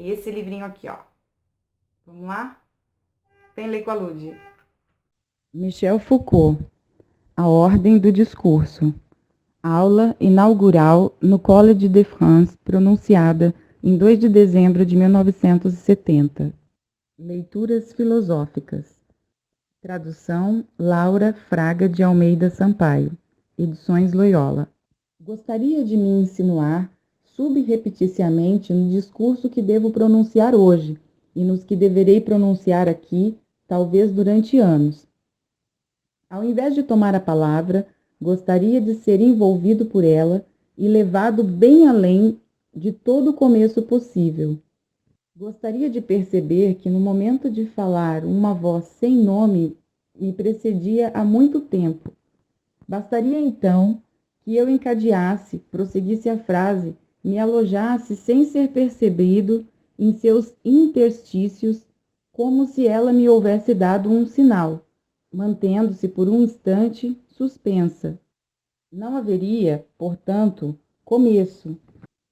É esse livrinho aqui, ó. Vamos lá? Vem ler com a Lud. Michel Foucault, A Ordem do Discurso. Aula inaugural no Collège de France, pronunciada em 2 de dezembro de 1970. Leituras filosóficas. Tradução Laura Fraga de Almeida Sampaio. Edições Loyola. Gostaria de me insinuar subrepticiamente no discurso que devo pronunciar hoje e nos que deverei pronunciar aqui, talvez durante anos. Ao invés de tomar a palavra, gostaria de ser envolvido por ela e levado bem além de todo o começo possível. Gostaria de perceber que no momento de falar uma voz sem nome me precedia há muito tempo. Bastaria então que eu encadeasse, prosseguisse a frase, me alojasse sem ser percebido em seus interstícios, como se ela me houvesse dado um sinal, mantendo-se por um instante suspensa. Não haveria, portanto, começo,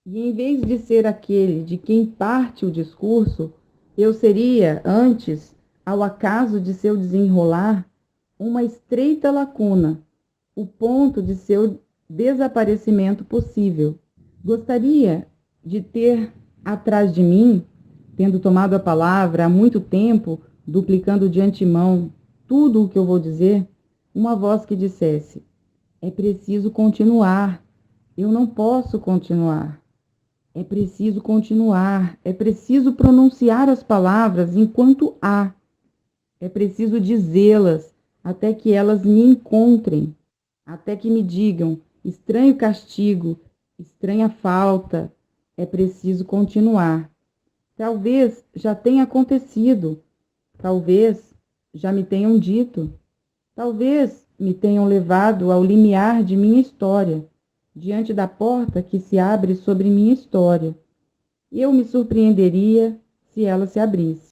e em vez de ser aquele de quem parte o discurso, eu seria, antes, ao acaso de seu desenrolar, uma estreita lacuna, o ponto de seu desaparecimento possível. Gostaria de ter atrás de mim, tendo tomado a palavra há muito tempo, duplicando de antemão tudo o que eu vou dizer, uma voz que dissesse: é preciso continuar, eu não posso continuar. É preciso continuar, é preciso pronunciar as palavras enquanto há. É preciso dizê-las até que elas me encontrem, até que me digam: estranho castigo, estranha falta. É preciso continuar. Talvez já tenha acontecido, talvez já me tenham dito, talvez me tenham levado ao limiar de minha história, diante da porta que se abre sobre minha história. Eu me surpreenderia se ela se abrisse.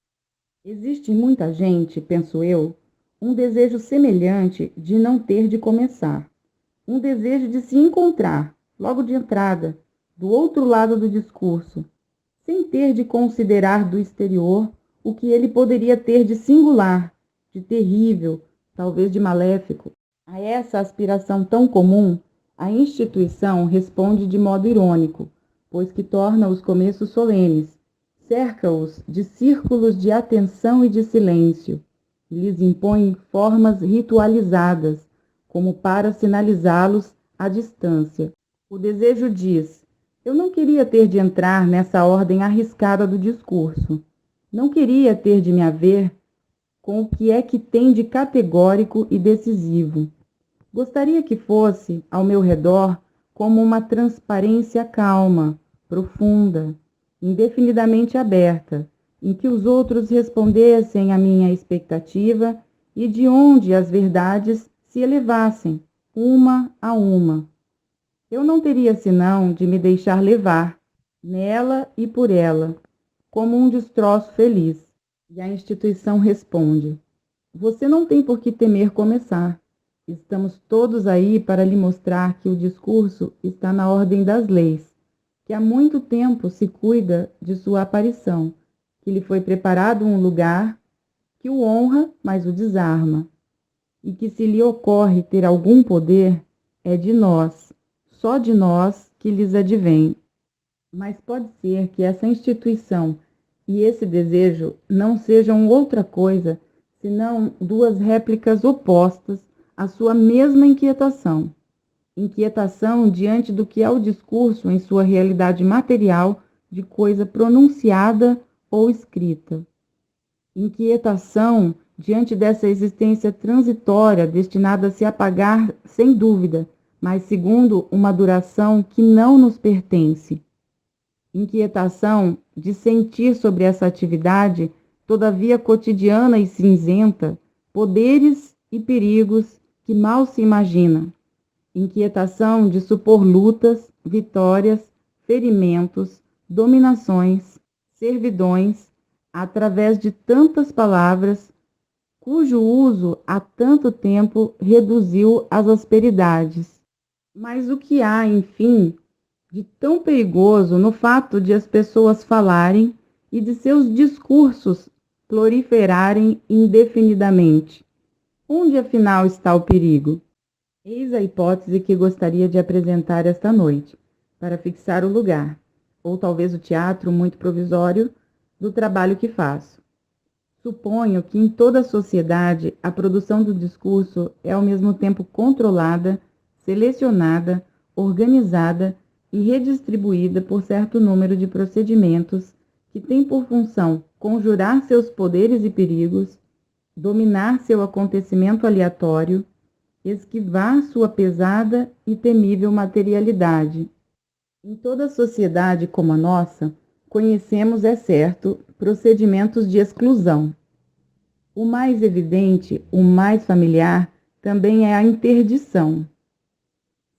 Existe em muita gente, penso eu, um desejo semelhante de não ter de começar, um desejo de se encontrar, logo de entrada, do outro lado do discurso, sem ter de considerar do exterior o que ele poderia ter de singular, de terrível, talvez de maléfico. A essa aspiração tão comum, a instituição responde de modo irônico, pois que torna os começos solenes, cerca-os de círculos de atenção e de silêncio, e lhes impõe formas ritualizadas, como para sinalizá-los à distância. O desejo diz: eu não queria ter de entrar nessa ordem arriscada do discurso. Não queria ter de me haver com o que é que tem de categórico e decisivo. Gostaria que fosse, ao meu redor, como uma transparência calma, profunda, indefinidamente aberta, em que os outros respondessem à minha expectativa e de onde as verdades se elevassem, uma a uma. Eu não teria senão de me deixar levar, nela e por ela, como um destroço feliz. E a instituição responde: você não tem por que temer começar. Estamos todos aí para lhe mostrar que o discurso está na ordem das leis, que há muito tempo se cuida de sua aparição, que lhe foi preparado um lugar que o honra, mas o desarma, e que se lhe ocorre ter algum poder, é de nós, só de nós que lhes advém. Mas pode ser que essa instituição e esse desejo não sejam outra coisa senão duas réplicas opostas à sua mesma inquietação. Inquietação diante do que é o discurso em sua realidade material de coisa pronunciada ou escrita. Inquietação diante dessa existência transitória destinada a se apagar sem dúvida, mas segundo uma duração que não nos pertence. Inquietação de sentir sobre essa atividade, todavia cotidiana e cinzenta, poderes e perigos que mal se imagina. Inquietação de supor lutas, vitórias, ferimentos, dominações, servidões, através de tantas palavras, cujo uso há tanto tempo reduziu as asperidades. Mas o que há, enfim, de tão perigoso no fato de as pessoas falarem e de seus discursos proliferarem indefinidamente. Onde, afinal, está o perigo? Eis a hipótese que gostaria de apresentar esta noite, para fixar o lugar, ou talvez o teatro muito provisório, do trabalho que faço. Suponho que em toda a sociedade a produção do discurso é ao mesmo tempo controlada, selecionada, organizada e redistribuída por certo número de procedimentos que têm por função conjurar seus poderes e perigos, dominar seu acontecimento aleatório, esquivar sua pesada e temível materialidade. Em toda sociedade como a nossa, conhecemos, é certo, procedimentos de exclusão. O mais evidente, o mais familiar, também é a interdição.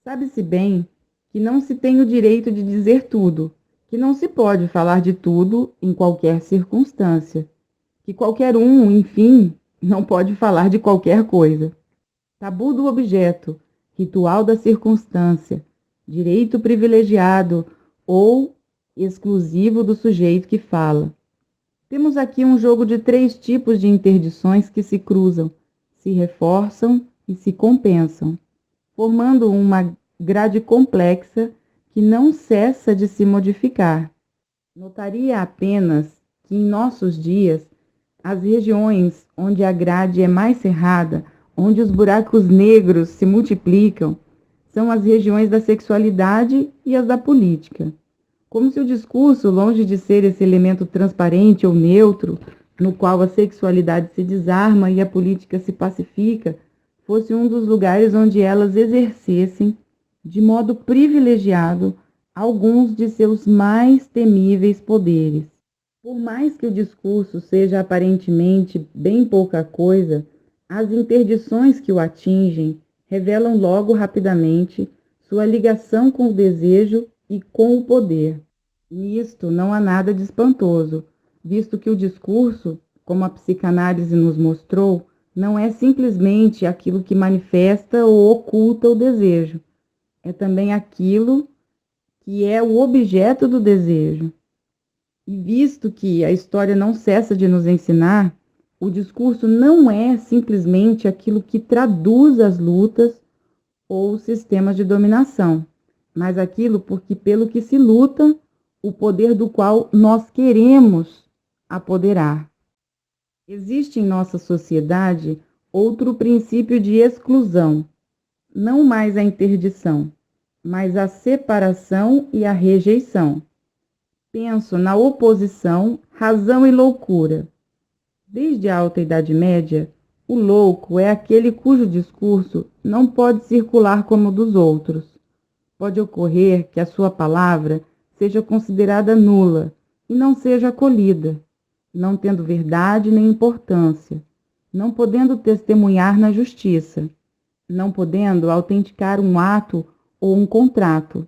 Sabe-se bem que não se tem o direito de dizer tudo, que não se pode falar de tudo em qualquer circunstância, que qualquer um, enfim, não pode falar de qualquer coisa. Tabu do objeto, ritual da circunstância, direito privilegiado ou exclusivo do sujeito que fala. Temos aqui um jogo de 3 tipos de interdições que se cruzam, se reforçam e se compensam, formando uma grade complexa que não cessa de se modificar. Notaria apenas que em nossos dias, as regiões onde a grade é mais cerrada, onde os buracos negros se multiplicam, são as regiões da sexualidade e as da política. Como se o discurso, longe de ser esse elemento transparente ou neutro, no qual a sexualidade se desarma e a política se pacifica, fosse um dos lugares onde elas exercessem, de modo privilegiado, alguns de seus mais temíveis poderes. Por mais que o discurso seja aparentemente bem pouca coisa, as interdições que o atingem revelam logo rapidamente sua ligação com o desejo e com o poder. Nisto não há nada de espantoso, visto que o discurso, como a psicanálise nos mostrou, não é simplesmente aquilo que manifesta ou oculta o desejo. É também aquilo que é o objeto do desejo. E visto que a história não cessa de nos ensinar, o discurso não é simplesmente aquilo que traduz as lutas ou sistemas de dominação, mas aquilo pelo que se luta, o poder do qual nós queremos apoderar. Existe em nossa sociedade outro princípio de exclusão, não mais a interdição, mas a separação e a rejeição. Penso na oposição, razão e loucura. Desde a Alta Idade Média, o louco é aquele cujo discurso não pode circular como o dos outros. Pode ocorrer que a sua palavra seja considerada nula e não seja acolhida, não tendo verdade nem importância, não podendo testemunhar na justiça, não podendo autenticar um ato ou um contrato,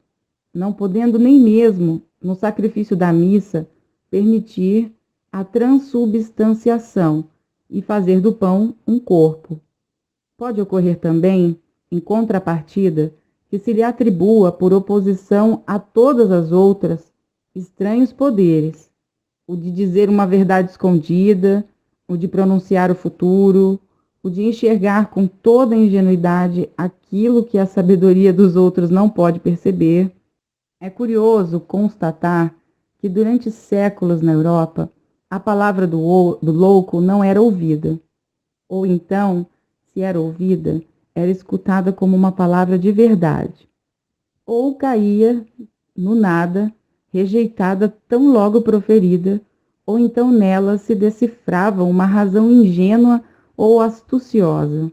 não podendo nem mesmo, no sacrifício da missa, permitir a transubstanciação e fazer do pão um corpo. Pode ocorrer também, em contrapartida, que se lhe atribua, por oposição a todas as outras, estranhos poderes, o de dizer uma verdade escondida, o de pronunciar o futuro, o de enxergar com toda a ingenuidade aquilo que a sabedoria dos outros não pode perceber. É curioso constatar que durante séculos na Europa, a palavra do louco não era ouvida, ou então, se era ouvida, era escutada como uma palavra de verdade, ou caía no nada, rejeitada tão logo proferida, ou então nela se decifrava uma razão ingênua ou astuciosa,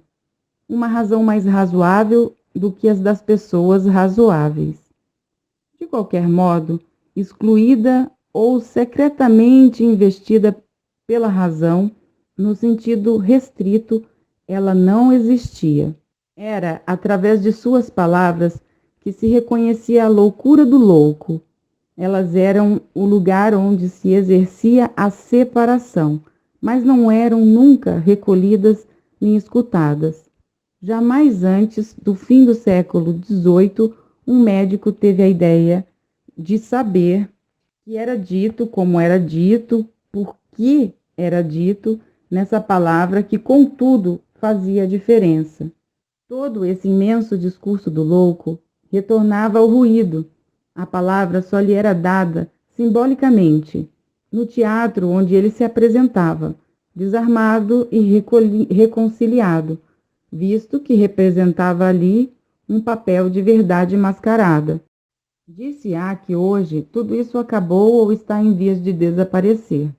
uma razão mais razoável do que as das pessoas razoáveis. De qualquer modo, excluída ou secretamente investida pela razão, no sentido restrito, ela não existia. Era através de suas palavras que se reconhecia a loucura do louco. Elas eram o lugar onde se exercia a separação, mas não eram nunca recolhidas nem escutadas. Jamais antes do fim do século XVIII, um médico teve a ideia de saber que era dito, como era dito, por que era dito, nessa palavra que, contudo, fazia diferença. Todo esse imenso discurso do louco retornava ao ruído. A palavra só lhe era dada simbolicamente, no teatro onde ele se apresentava, desarmado e reconciliado, visto que representava ali um papel de verdade mascarada. Disse-á que hoje tudo isso acabou ou está em vias de desaparecer,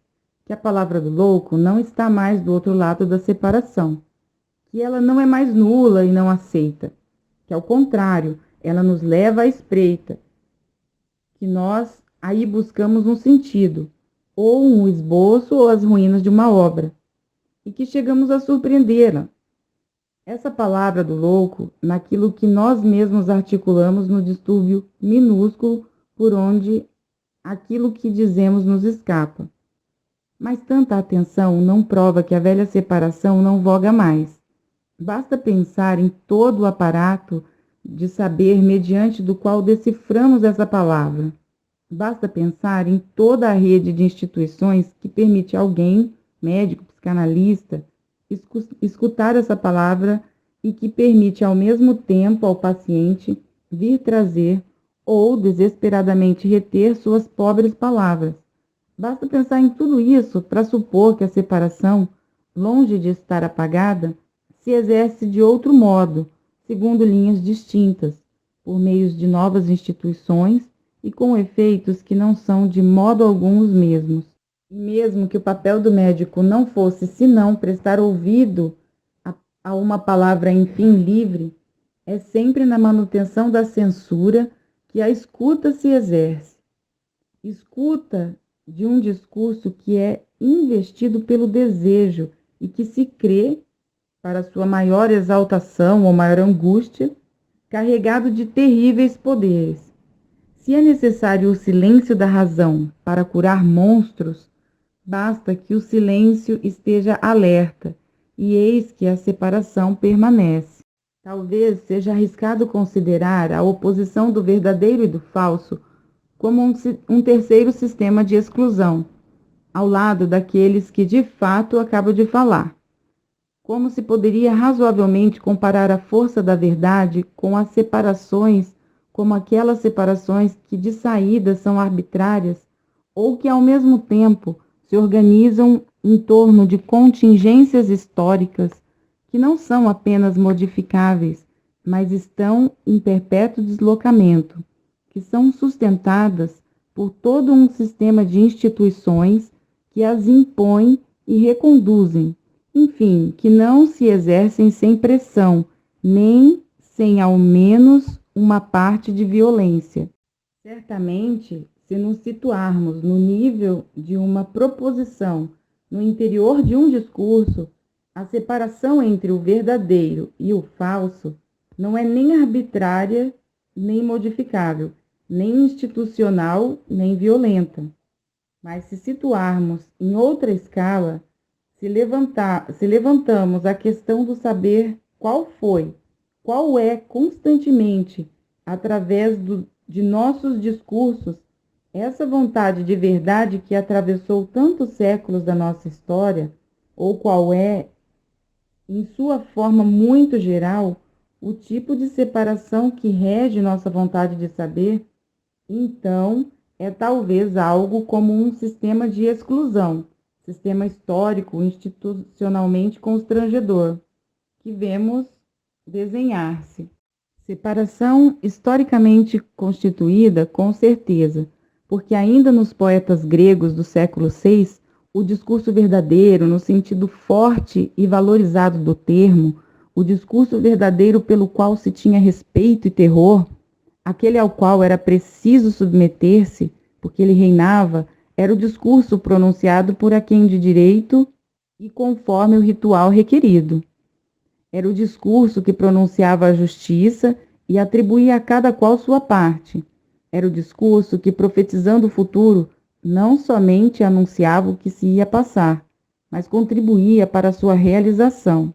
que a palavra do louco não está mais do outro lado da separação, que ela não é mais nula e não aceita, que ao contrário, ela nos leva à espreita, que nós aí buscamos um sentido, ou um esboço ou as ruínas de uma obra, e que chegamos a surpreendê-la. Essa palavra do louco, naquilo que nós mesmos articulamos no distúrbio minúsculo por onde aquilo que dizemos nos escapa. Mas tanta atenção não prova que a velha separação não voga mais. Basta pensar em todo o aparato de saber mediante do qual deciframos essa palavra. Basta pensar em toda a rede de instituições que permite a alguém, médico, psicanalista, escutar essa palavra e que permite ao mesmo tempo ao paciente vir trazer ou desesperadamente reter suas pobres palavras. Basta pensar em tudo isso para supor que a separação, longe de estar apagada, se exerce de outro modo, segundo linhas distintas, por meio de novas instituições e com efeitos que não são de modo algum os mesmos. E mesmo que o papel do médico não fosse senão prestar ouvido a uma palavra enfim livre, é sempre na manutenção da censura que a escuta se exerce. Escuta de um discurso que é investido pelo desejo e que se crê, para sua maior exaltação ou maior angústia, carregado de terríveis poderes. Se é necessário o silêncio da razão para curar monstros, basta que o silêncio esteja alerta, e eis que a separação permanece. Talvez seja arriscado considerar a oposição do verdadeiro e do falso como um terceiro sistema de exclusão, ao lado daqueles que de fato acabo de falar. Como se poderia razoavelmente comparar a força da verdade com as separações, como aquelas separações que de saída são arbitrárias, ou que ao mesmo tempo se organizam em torno de contingências históricas que não são apenas modificáveis, mas estão em perpétuo deslocamento, que são sustentadas por todo um sistema de instituições que as impõem e reconduzem, enfim, que não se exercem sem pressão, nem sem ao menos uma parte de violência. Certamente, se nos situarmos no nível de uma proposição no interior de um discurso, a separação entre o verdadeiro e o falso não é nem arbitrária, nem modificável, nem institucional, nem violenta. Mas se situarmos em outra escala, se levantamos a questão do saber qual é constantemente, através de nossos discursos, essa vontade de verdade que atravessou tantos séculos da nossa história, ou qual é, em sua forma muito geral, o tipo de separação que rege nossa vontade de saber, então é talvez algo como um sistema de exclusão, sistema histórico institucionalmente constrangedor, que vemos desenhar-se. Separação historicamente constituída, com certeza, porque ainda nos poetas gregos do século VI, o discurso verdadeiro, no sentido forte e valorizado do termo, o discurso verdadeiro pelo qual se tinha respeito e terror, aquele ao qual era preciso submeter-se, porque ele reinava, era o discurso pronunciado por aquém de direito e conforme o ritual requerido. Era o discurso que pronunciava a justiça e atribuía a cada qual sua parte. Era o discurso que, profetizando o futuro, não somente anunciava o que se ia passar, mas contribuía para a sua realização.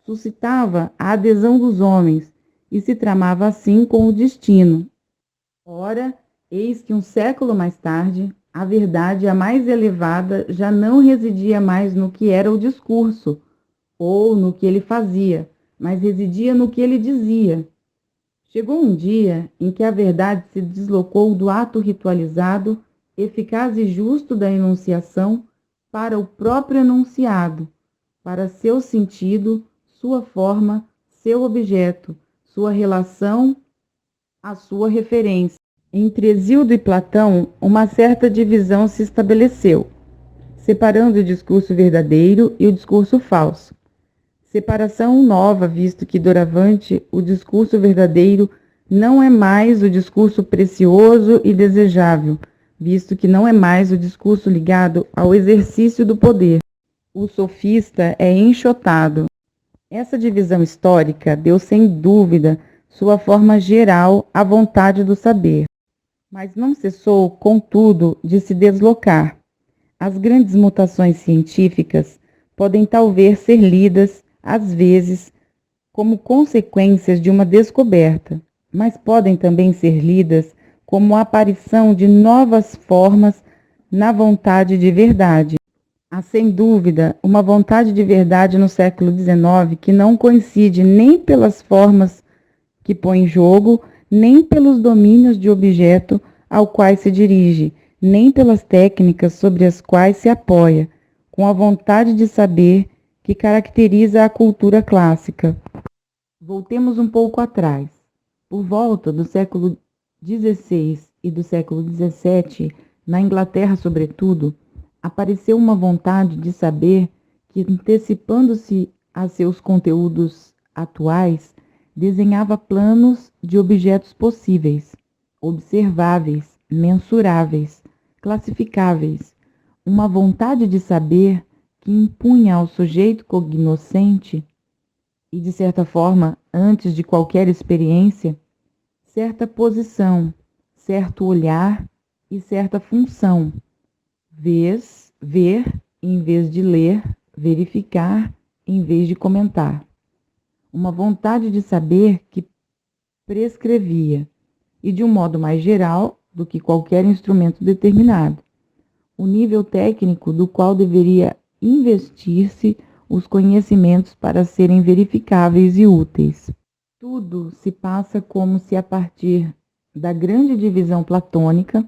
Suscitava a adesão dos homens e se tramava assim com o destino. Ora, Eis que um século mais tarde, a verdade a mais elevada já não residia mais no que era o discurso, ou no que ele fazia, mas residia no que ele dizia. Chegou um dia em que a verdade se deslocou do ato ritualizado, eficaz e justo da enunciação para o próprio enunciado, para seu sentido, sua forma, seu objeto, sua relação, a sua referência. Entre Hesíodo e Platão, uma certa divisão se estabeleceu, separando o discurso verdadeiro e o discurso falso. Separação nova, visto que doravante o discurso verdadeiro não é mais o discurso precioso e desejável, visto que não é mais o discurso ligado ao exercício do poder. O sofista é enxotado. Essa divisão histórica deu sem dúvida sua forma geral à vontade do saber, mas não cessou, contudo, de se deslocar. As grandes mutações científicas podem talvez ser lidas, às vezes, como consequências de uma descoberta, mas podem também ser lidas como a aparição de novas formas na vontade de verdade. Há, sem dúvida, uma vontade de verdade no século XIX que não coincide nem pelas formas que põe em jogo, nem pelos domínios de objeto ao qual se dirige, nem pelas técnicas sobre as quais se apoia, com a vontade de saber que caracteriza a cultura clássica. Voltemos um pouco atrás. Por volta do século XVI e do século XVII, na Inglaterra sobretudo, apareceu uma vontade de saber que, antecipando-se a seus conteúdos atuais, desenhava planos de objetos possíveis, observáveis, mensuráveis, classificáveis, uma vontade de saber que impunha ao sujeito cognoscente e, de certa forma, antes de qualquer experiência, certa posição, certo olhar e certa função. Ver em vez de ler, verificar em vez de comentar. Uma vontade de saber que prescrevia, e de um modo mais geral do que qualquer instrumento determinado, o nível técnico do qual deveria investir-se os conhecimentos para serem verificáveis e úteis. Tudo se passa como se, a partir da grande divisão platônica,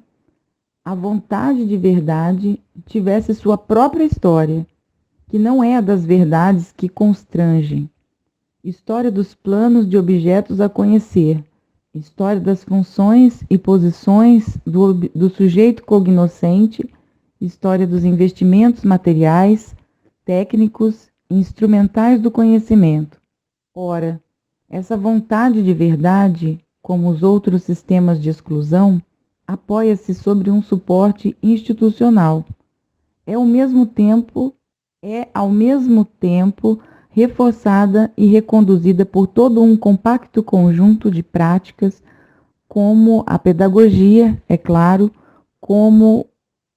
a vontade de verdade tivesse sua própria história, que não é a das verdades que constrangem. História dos planos de objetos a conhecer, história das funções e posições do sujeito cognoscente, história dos investimentos materiais, técnicos e instrumentais do conhecimento. Ora, essa vontade de verdade, como os outros sistemas de exclusão, apoia-se sobre um suporte institucional. É ao mesmo tempo reforçada e reconduzida por todo um compacto conjunto de práticas, como a pedagogia, é claro, como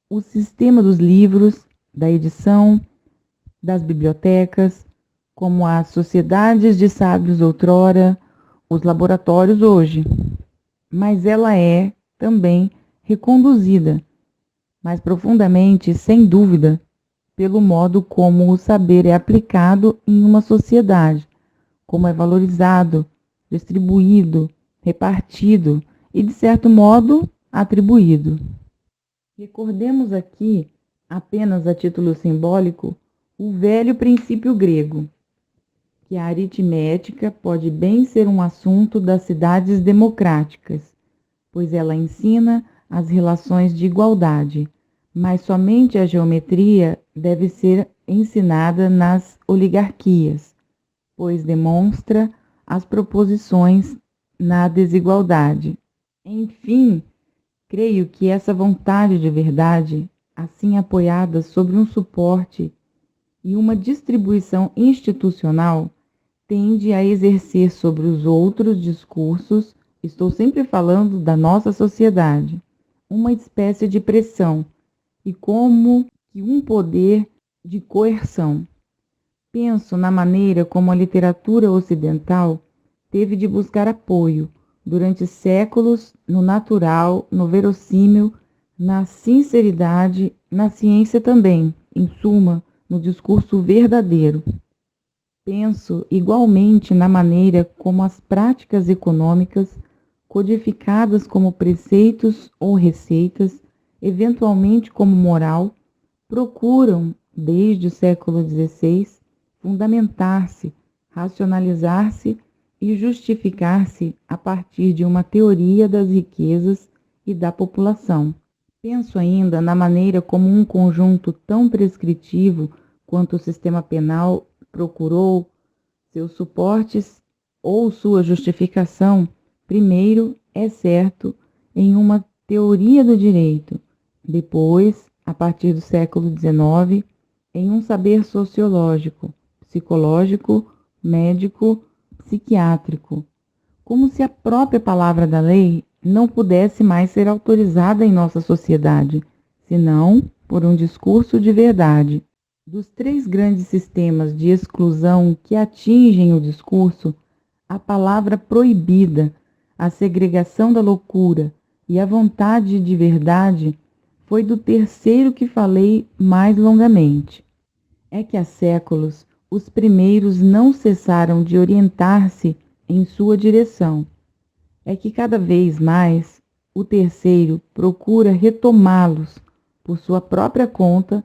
o sistema dos livros, da edição, das bibliotecas, como as sociedades de sábios outrora, os laboratórios hoje. Mas ela é também reconduzida, mais profundamente, sem dúvida, pelo modo como o saber é aplicado em uma sociedade, como é valorizado, distribuído, repartido e, de certo modo, atribuído. Recordemos aqui, apenas a título simbólico, o velho princípio grego, que a aritmética pode bem ser um assunto das cidades democráticas, pois ela ensina as relações de igualdade, mas somente a geometria deve ser ensinada nas oligarquias, pois demonstra as proposições na desigualdade. Enfim, creio que essa vontade de verdade, assim apoiada sobre um suporte e uma distribuição institucional, tende a exercer sobre os outros discursos, estou sempre falando da nossa sociedade, uma espécie de pressão e como que um poder de coerção. Penso na maneira como a literatura ocidental teve de buscar apoio, durante séculos, no natural, no verossímil, na sinceridade, na ciência também, em suma, no discurso verdadeiro. Penso igualmente na maneira como as práticas econômicas, codificadas como preceitos ou receitas, eventualmente como moral, procuram, desde o século XVI, fundamentar-se, racionalizar-se e justificar-se a partir de uma teoria das riquezas e da população. Penso ainda na maneira como um conjunto tão prescritivo quanto o sistema penal procurou seus suportes ou sua justificação, primeiro, é certo, em uma teoria do direito, depois, a partir do século XIX, em um saber sociológico, psicológico, médico, psiquiátrico, como se a própria palavra da lei não pudesse mais ser autorizada em nossa sociedade, senão por um discurso de verdade. Dos três grandes sistemas de exclusão que atingem o discurso, a palavra proibida, a segregação da loucura e a vontade de verdade foi do terceiro que falei mais longamente. É que há séculos os primeiros não cessaram de orientar-se em sua direção. É que cada vez mais o terceiro procura retomá-los por sua própria conta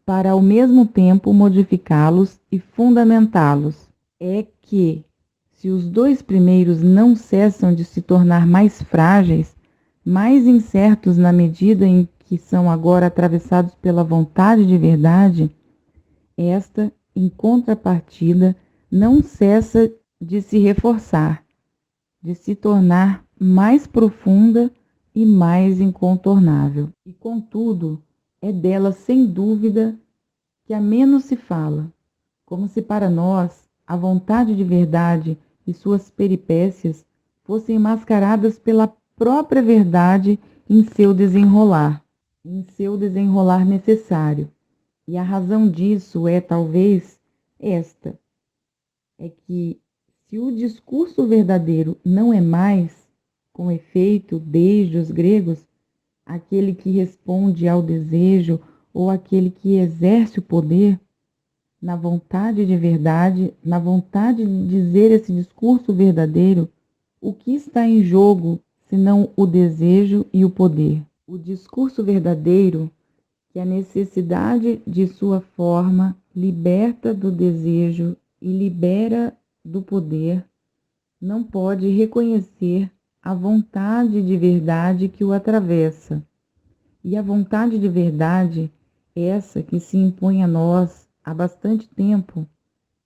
para ao mesmo tempo modificá-los e fundamentá-los. É que, se os dois primeiros não cessam de se tornar mais frágeis, mais incertos na medida em que são agora atravessados pela vontade de verdade, esta, em contrapartida, não cessa de se reforçar, de se tornar mais profunda e mais incontornável. E, contudo, é dela, sem dúvida, que a menos se fala, como se para nós a vontade de verdade e suas peripécias fossem mascaradas pela própria verdade em seu desenrolar necessário. E a razão disso é, talvez, esta: é que, se o discurso verdadeiro não é mais, com efeito, desde os gregos, aquele que responde ao desejo ou aquele que exerce o poder, na vontade de verdade, na vontade de dizer esse discurso verdadeiro, o que está em jogo senão o desejo e o poder? O discurso verdadeiro, que a necessidade de sua forma liberta do desejo e libera do poder, não pode reconhecer a vontade de verdade que o atravessa. E a vontade de verdade, essa que se impõe a nós há bastante tempo,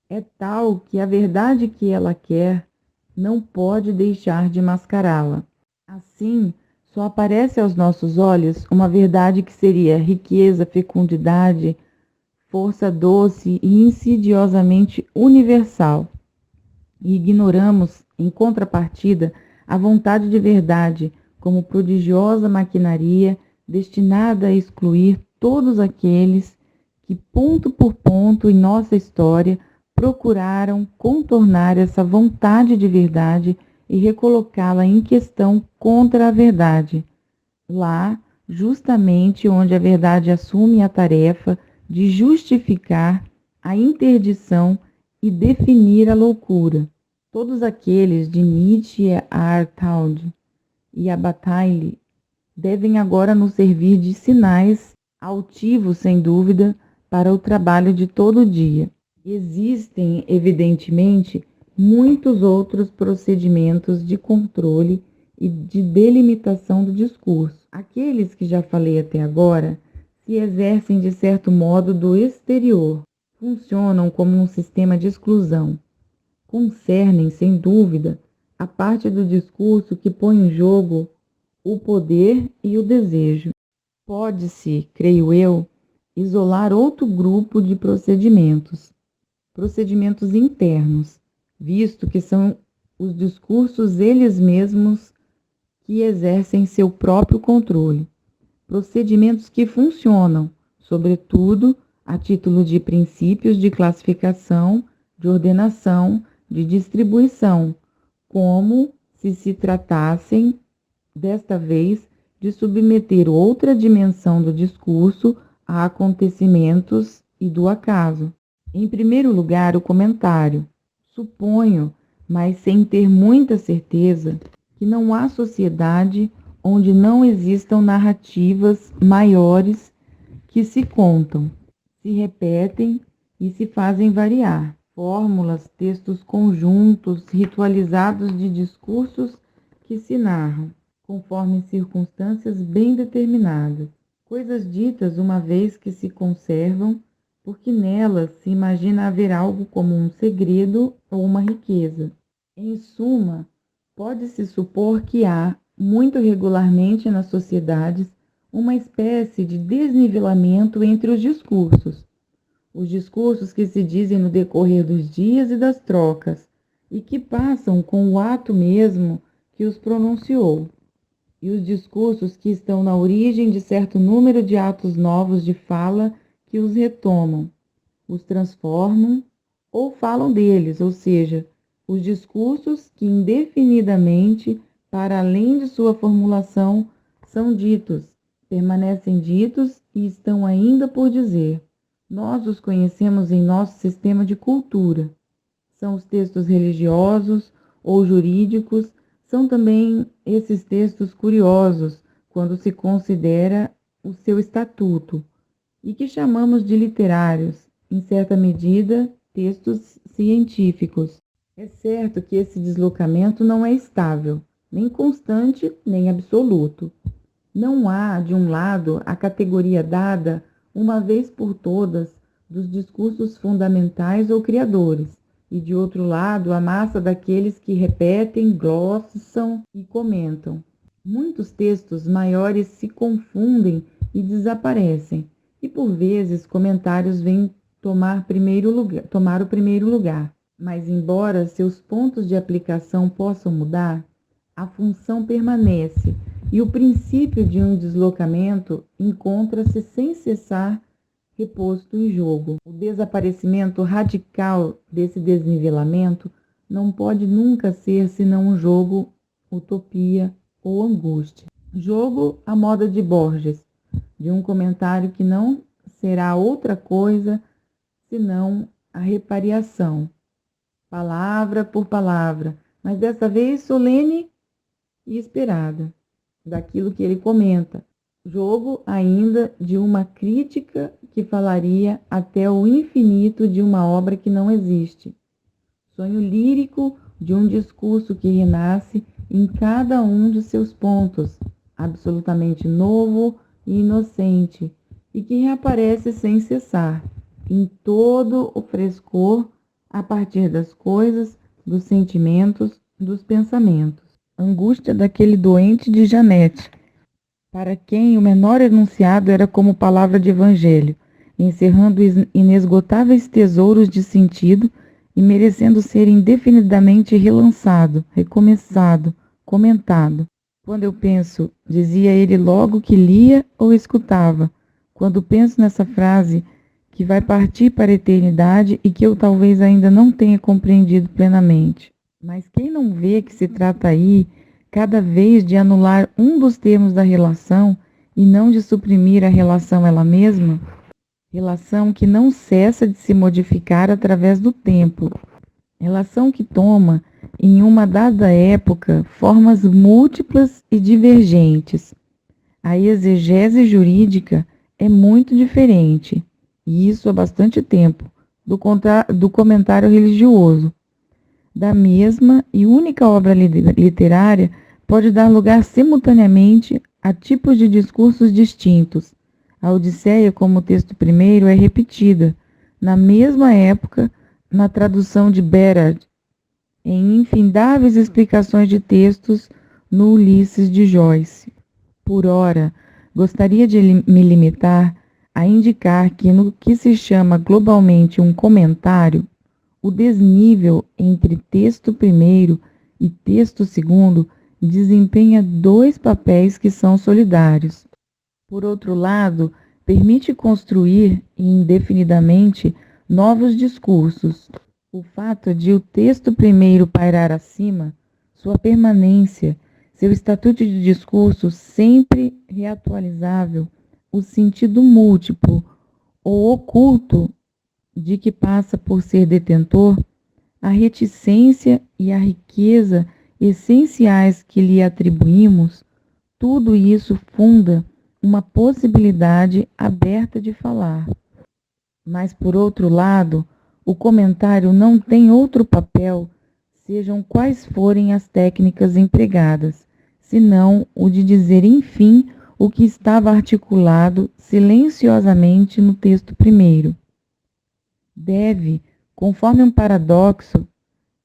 é tal que a verdade que ela quer não pode deixar de mascará-la. Assim, só aparece aos nossos olhos uma verdade que seria riqueza, fecundidade, força doce e insidiosamente universal. E ignoramos, em contrapartida, a vontade de verdade como prodigiosa maquinaria destinada a excluir todos aqueles que, ponto por ponto em nossa história, procuraram contornar essa vontade de verdade e recolocá-la em questão contra a verdade, lá, justamente onde a verdade assume a tarefa de justificar a interdição e definir a loucura. Todos aqueles de Nietzsche a Artaud e a Bataille devem agora nos servir de sinais altivos, sem dúvida, para o trabalho de todo dia. Existem, evidentemente, muitos outros procedimentos de controle e de delimitação do discurso. Aqueles que já falei até agora se exercem de certo modo do exterior, funcionam como um sistema de exclusão. Concernem, sem dúvida, a parte do discurso que põe em jogo o poder e o desejo. Pode-se, creio eu, isolar outro grupo de procedimentos internos, visto que são os discursos eles mesmos que exercem seu próprio controle. Procedimentos que funcionam, sobretudo, a título de princípios de classificação, de ordenação, de distribuição, como se tratassem, desta vez, de submeter outra dimensão do discurso a acontecimentos e do acaso. Em primeiro lugar, o comentário. Suponho, mas sem ter muita certeza, que não há sociedade onde não existam narrativas maiores que se contam, se repetem e se fazem variar. Fórmulas, textos conjuntos, ritualizados de discursos que se narram, conforme circunstâncias bem determinadas. Coisas ditas uma vez que se conservam, porque nelas se imagina haver algo como um segredo ou uma riqueza. Em suma, pode-se supor que há, muito regularmente nas sociedades, uma espécie de desnivelamento entre os discursos que se dizem no decorrer dos dias e das trocas, e que passam com o ato mesmo que os pronunciou, e os discursos que estão na origem de certo número de atos novos de fala que os retomam, os transformam ou falam deles, ou seja, os discursos que indefinidamente, para além de sua formulação, são ditos, permanecem ditos e estão ainda por dizer. Nós os conhecemos em nosso sistema de cultura. São os textos religiosos ou jurídicos, são também esses textos curiosos, quando se considera o seu estatuto, e que chamamos de literários, em certa medida, textos científicos. É certo que esse deslocamento não é estável, nem constante, nem absoluto. Não há, de um lado, a categoria dada, uma vez por todas, dos discursos fundamentais ou criadores, e de outro lado, a massa daqueles que repetem, glossam e comentam. Muitos textos maiores se confundem e desaparecem, e por vezes comentários vêm tomar o primeiro lugar. Mas, embora seus pontos de aplicação possam mudar, a função permanece, e o princípio de um deslocamento encontra-se sem cessar reposto em jogo. O desaparecimento radical desse desnivelamento não pode nunca ser senão um jogo, utopia ou angústia. Jogo à moda de Borges, de um comentário que não será outra coisa senão a repariação, palavra por palavra, mas dessa vez solene e esperada, daquilo que ele comenta. Jogo ainda de uma crítica que falaria até o infinito de uma obra que não existe. Sonho lírico de um discurso que renasce em cada um de seus pontos, absolutamente novo e inocente, e que reaparece sem cessar, em todo o frescor, a partir das coisas, dos sentimentos, dos pensamentos. Angústia daquele doente de Janete, para quem o menor enunciado era como palavra de evangelho, encerrando inesgotáveis tesouros de sentido e merecendo ser indefinidamente relançado, recomeçado, comentado. Quando eu penso, dizia ele logo que lia ou escutava, quando penso nessa frase que vai partir para a eternidade e que eu talvez ainda não tenha compreendido plenamente. Mas quem não vê que se trata aí, cada vez, de anular um dos termos da relação e não de suprimir a relação ela mesma? Relação que não cessa de se modificar através do tempo. Relação que toma, em uma dada época, formas múltiplas e divergentes. A exegese jurídica é muito diferente, e isso há bastante tempo, do comentário religioso. Da mesma e única obra literária pode dar lugar simultaneamente a tipos de discursos distintos. A Odisseia, como texto primeiro, é repetida, na mesma época, na tradução de Berard, em infindáveis explicações de textos no Ulisses de Joyce. Por ora, gostaria de me limitar a indicar que no que se chama globalmente um comentário, o desnível entre texto primeiro e texto segundo desempenha dois papéis que são solidários. Por outro lado, permite construir indefinidamente novos discursos. O fato de o texto primeiro pairar acima, sua permanência, seu estatuto de discurso sempre reatualizável, o sentido múltiplo ou oculto de que passa por ser detentor, a reticência e a riqueza essenciais que lhe atribuímos, tudo isso funda uma possibilidade aberta de falar. Mas, por outro lado, o comentário não tem outro papel, sejam quais forem as técnicas empregadas, senão o de dizer, enfim, o que estava articulado silenciosamente no texto primeiro. Deve, conforme um paradoxo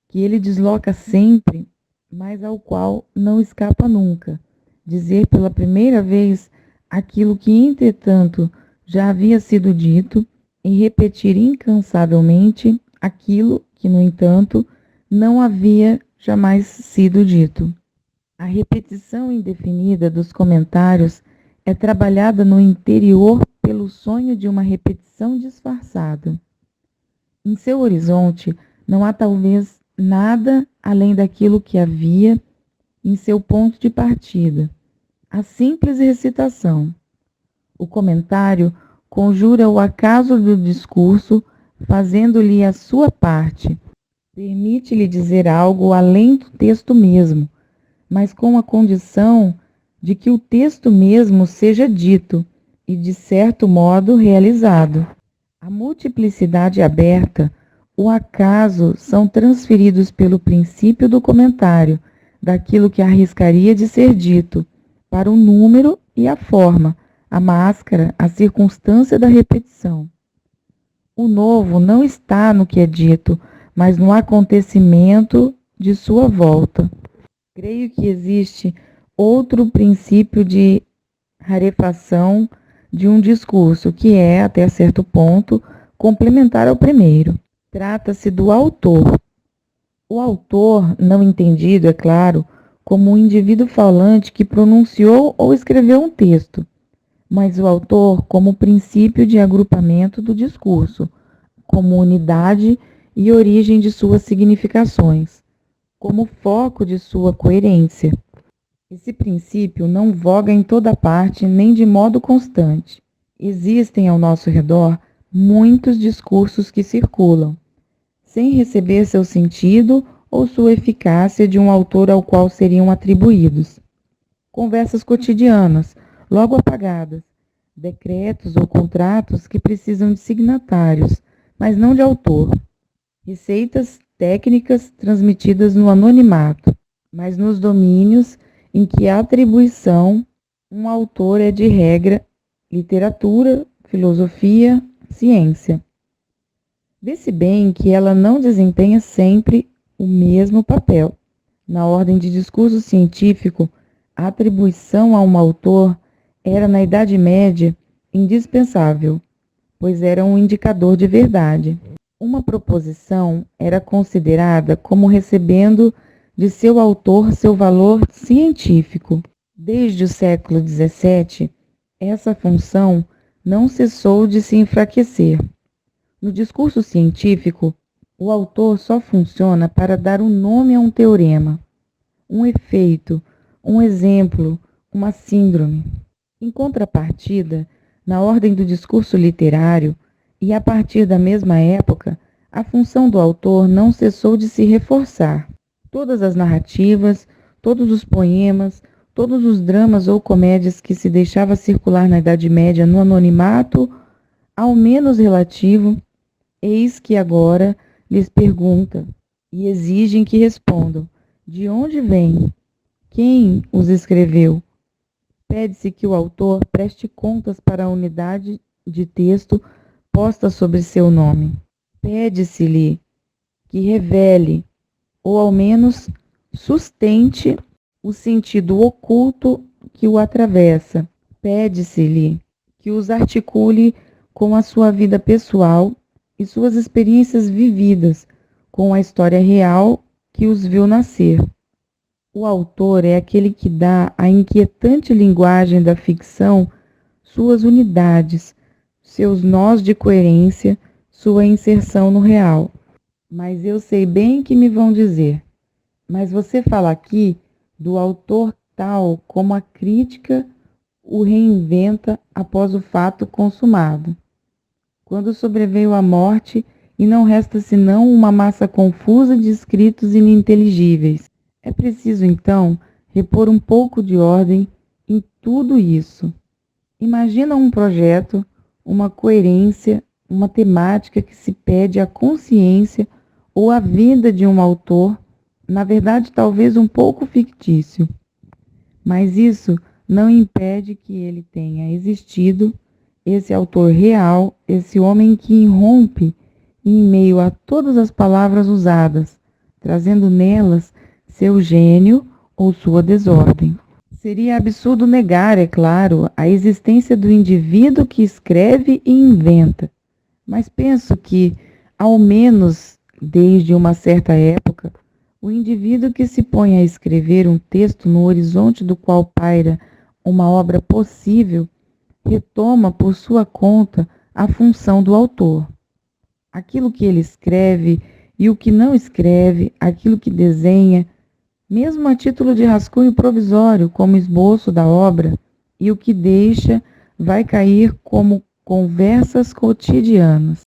que ele desloca sempre, mas ao qual não escapa nunca, dizer pela primeira vez aquilo que, entretanto, já havia sido dito e repetir incansavelmente aquilo que, no entanto, não havia jamais sido dito. A repetição indefinida dos comentários é trabalhada no interior pelo sonho de uma repetição disfarçada. Em seu horizonte não há talvez nada além daquilo que havia em seu ponto de partida, a simples recitação. O comentário conjura o acaso do discurso, fazendo-lhe a sua parte. Permite-lhe dizer algo além do texto mesmo, mas com a condição de que o texto mesmo seja dito e, de certo modo, realizado. A multiplicidade aberta, o acaso são transferidos pelo princípio do comentário, daquilo que arriscaria de ser dito, para o número e a forma, a máscara, a circunstância da repetição. O novo não está no que é dito, mas no acontecimento de sua volta. Creio que existe outro princípio de rarefação de um discurso, que é, até certo ponto, complementar ao primeiro. Trata-se do autor. O autor, não entendido, é claro, como um indivíduo falante que pronunciou ou escreveu um texto, mas o autor como princípio de agrupamento do discurso, como unidade e origem de suas significações, como foco de sua coerência. Esse princípio não voga em toda parte nem de modo constante. Existem ao nosso redor muitos discursos que circulam, sem receber seu sentido ou sua eficácia de um autor ao qual seriam atribuídos. Conversas cotidianas, logo apagadas, decretos ou contratos que precisam de signatários, mas não de autor. Receitas técnicas transmitidas no anonimato, mas nos domínios em que a atribuição um autor é de regra literatura, filosofia, ciência. Vê-se bem que ela não desempenha sempre o mesmo papel. Na ordem de discurso científico, a atribuição a um autor era, na Idade Média, indispensável, pois era um indicador de verdade. Uma proposição era considerada como recebendo de seu autor seu valor científico. Desde o século XVII, essa função não cessou de se enfraquecer. No discurso científico, o autor só funciona para dar um nome a um teorema, um efeito, um exemplo, uma síndrome. Em contrapartida, na ordem do discurso literário, e a partir da mesma época, a função do autor não cessou de se reforçar. Todas as narrativas, todos os poemas, todos os dramas ou comédias que se deixava circular na Idade Média no anonimato, ao menos relativo, eis que agora lhes pergunta e exigem que respondam: de onde vêm? Quem os escreveu? Pede-se que o autor preste contas para a unidade de texto posta sobre seu nome. Pede-se-lhe que revele, ou ao menos sustente, o sentido oculto que o atravessa. Pede-se-lhe que os articule com a sua vida pessoal e suas experiências vividas, com a história real que os viu nascer. O autor é aquele que dá à inquietante linguagem da ficção suas unidades, seus nós de coerência, sua inserção no real. Mas eu sei bem que me vão dizer: Mas você fala aqui do autor tal como a crítica o reinventa após o fato consumado. Quando sobreveio a morte e não resta senão uma massa confusa de escritos ininteligíveis. É preciso, então, repor um pouco de ordem em tudo isso. Imagina um projeto, uma coerência, uma temática que se pede à consciência ou à vida de um autor, na verdade talvez um pouco fictício. Mas isso não impede que ele tenha existido, esse autor real, esse homem que irrompe em meio a todas as palavras usadas, trazendo nelas seu gênio ou sua desordem. Seria absurdo negar, é claro, a existência do indivíduo que escreve e inventa, mas penso que, ao menos desde uma certa época, o indivíduo que se põe a escrever um texto no horizonte do qual paira uma obra possível, retoma por sua conta a função do autor. Aquilo que ele escreve e o que não escreve, aquilo que desenha, mesmo a título de rascunho provisório, como esboço da obra, e o que deixa vai cair como conversas cotidianas.